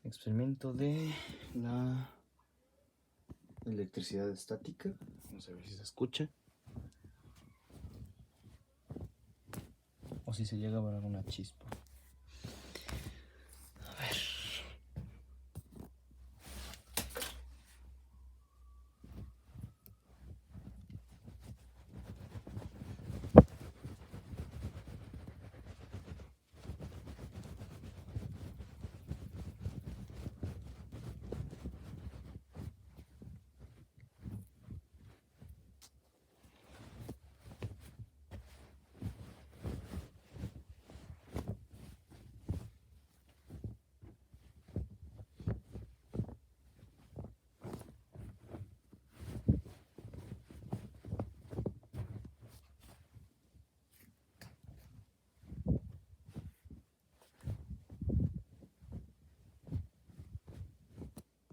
Experimento de la electricidad estática. Vamos a ver si se escucha. O si se llega a ver alguna chispa.